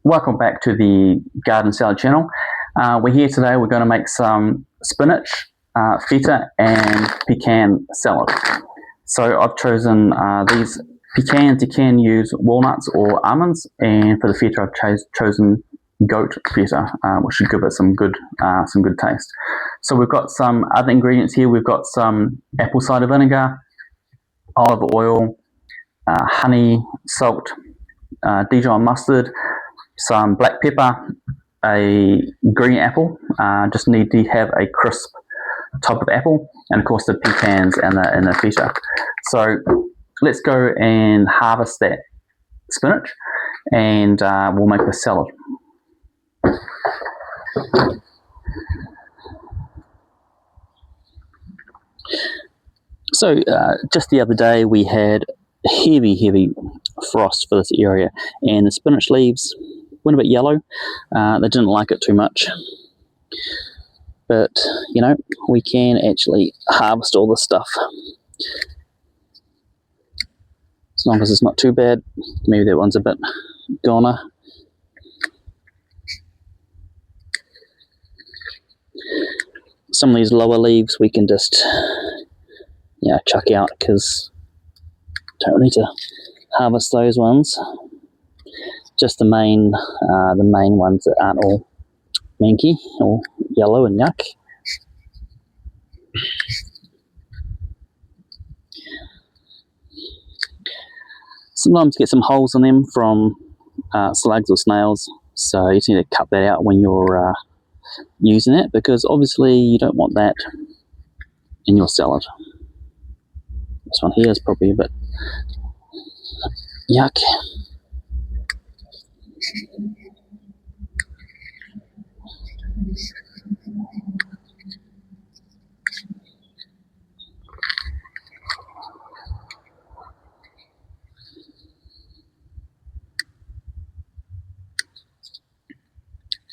Welcome back to the Garden Salad channel. We're here today, we're going to make some spinach, feta and pecan salad. So I've chosen these pecans. You can use walnuts or almonds, and for the feta I've chosen goat feta, which should give it some good taste. So we've got some other ingredients here. We've got some apple cider vinegar, olive oil, honey, salt, Dijon mustard, some black pepper, a green apple, just need to have a crisp type of apple, and of course the pecans and the feta. So let's go and harvest that spinach, and we'll make the salad. So just the other day we had heavy frost for this area, and the spinach leaves went a bit yellow. They didn't like it too much, but you know, we can actually harvest all this stuff as long as it's not too bad. Maybe that one's a bit goner. Some of these lower leaves we can just chuck out, because don't need to harvest those ones. Just the main ones that aren't all manky or yellow and yuck. Sometimes get some holes in them from slugs or snails, so you just need to cut that out when you're using it, because obviously you don't want that in your salad. This one here is probably a bit yuck.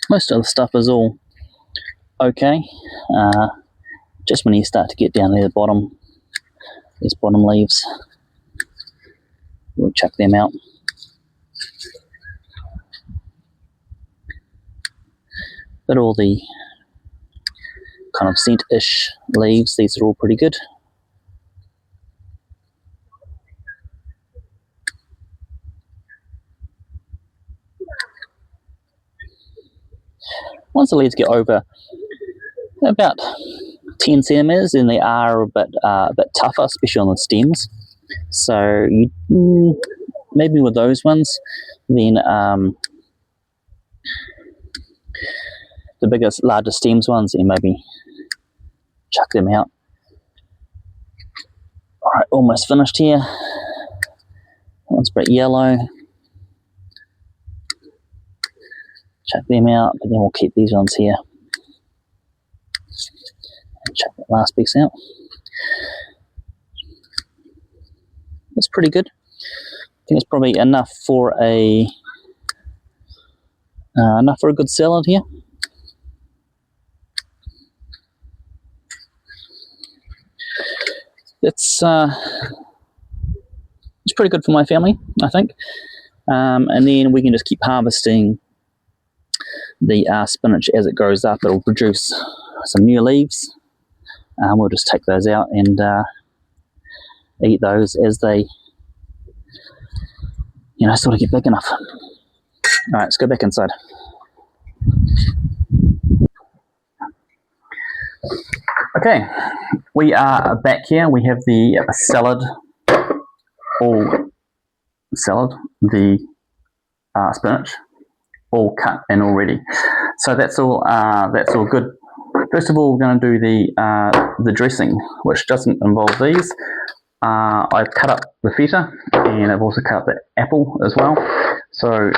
Most of the stuff is all okay. Just when you start to get down near the bottom, these bottom leaves, we'll chuck them out. But all the kind of scent-ish leaves, these are all pretty good. Once the leaves get over about 10 centimeters, then they are a bit tougher, especially on the stems. So you maybe with those ones, then the larger stems ones, and maybe chuck them out. All right, almost finished here. One's a bit yellow. Chuck them out, but then we'll keep these ones here. And chuck that last piece out. That's pretty good. I think it's probably enough for a good salad here. It's pretty good for my family, I think. And then we can just keep harvesting the spinach as it grows up. It'll produce some new leaves. We'll just take those out and eat those as they sort of get big enough. All right, let's go back inside. Okay, we are back here. We have the salad, the spinach, all cut and all ready. So that's all good. First of all, we're going to do the dressing, which doesn't involve these. I've cut up the feta, and I've also cut up the apple as well. So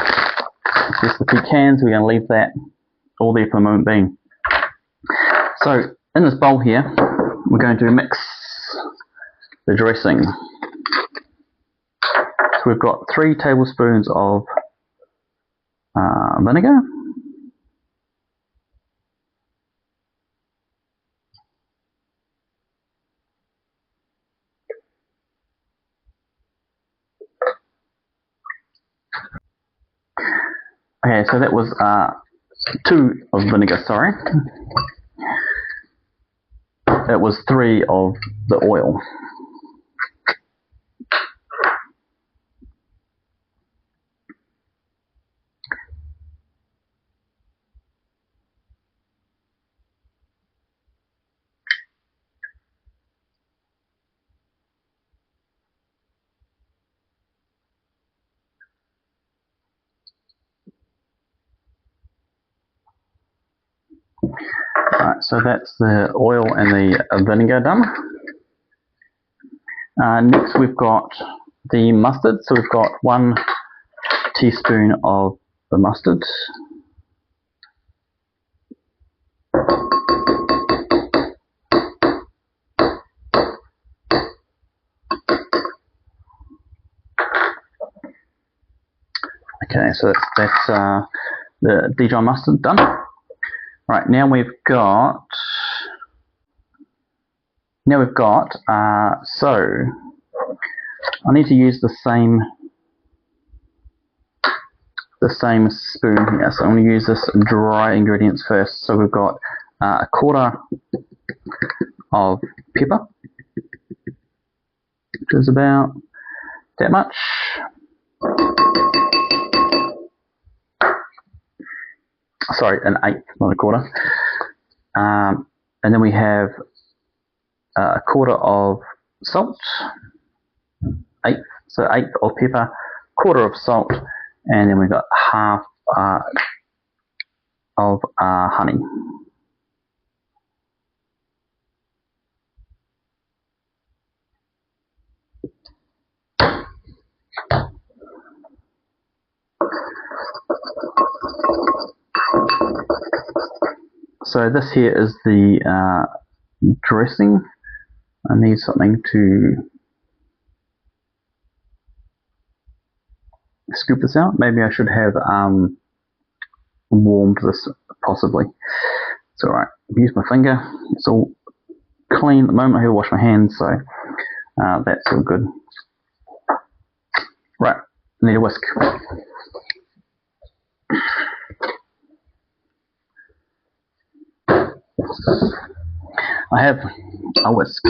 just the pecans, we're going to leave that all there for the moment being. So in this bowl here, we're going to mix the dressing. So we've got 3 tablespoons of vinegar. Okay, so that was 2 of vinegar, sorry. That was 3 of the oil. Alright, so that's the oil and the vinegar done. Next we've got the mustard. So we've got 1 teaspoon of the mustard. Okay, so that's the Dijon mustard done. Right, now we've got so I need to use the same spoon here. So I'm going to use this dry ingredients first. So we've got 1/4 of pepper, which is about that much. Sorry, 1/8, not 1/4. And then we have 1/4 of salt, 1/8, so 1/8 of pepper, 1/4 of salt, and then we've got 1/2 of honey. So this here is the dressing. I need something to scoop this out. Maybe I should have warmed this, possibly. It's alright. Use my finger. It's all clean at the moment. I have to wash my hands, so that's all good. Right, need a whisk. I have a whisk.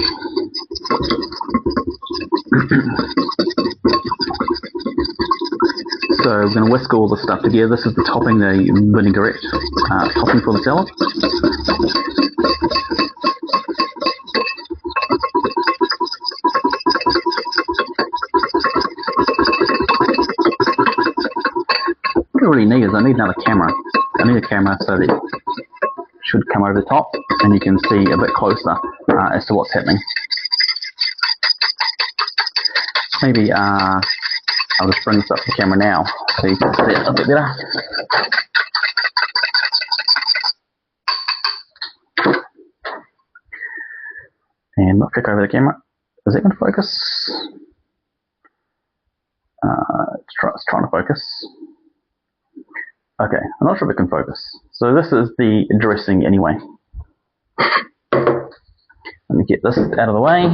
So we're going to whisk all the stuff together. This is the topping, the vinaigrette topping for the salad. What I really need is I need another camera. I need a camera so that it should come over the top and you can see a bit closer as to what's happening. Maybe I'll just bring this up to the camera now so you can see it a bit better. And not flick over the camera. Is it going to focus? It's trying to focus. Okay, I'm not sure if it can focus. So this is the dressing anyway. Let me get this out of the way.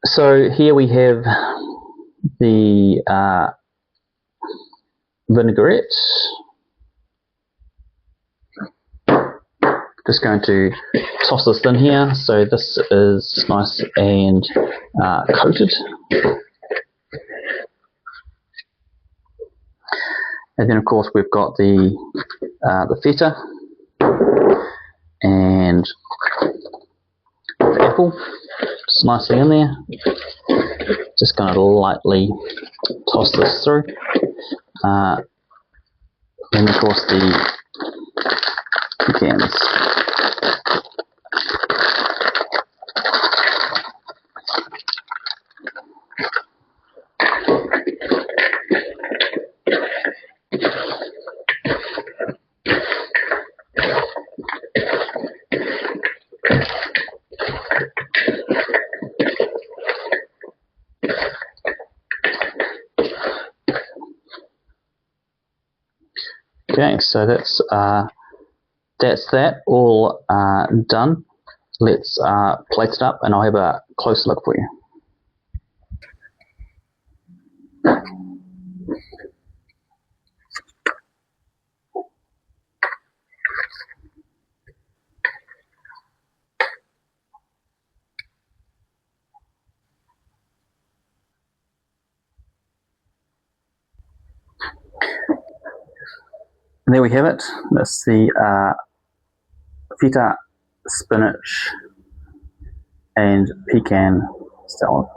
So here we have the vinaigrette. Just going to toss this in here so this is nice and coated. And then of course we've got the feta and the apple, just nicely in there. Just going to lightly toss this through. And of course the pecans. Okay, so that's that all done. Let's plate it up and I'll have a close look for you. And there we have it. That's the feta, spinach, and pecan salad.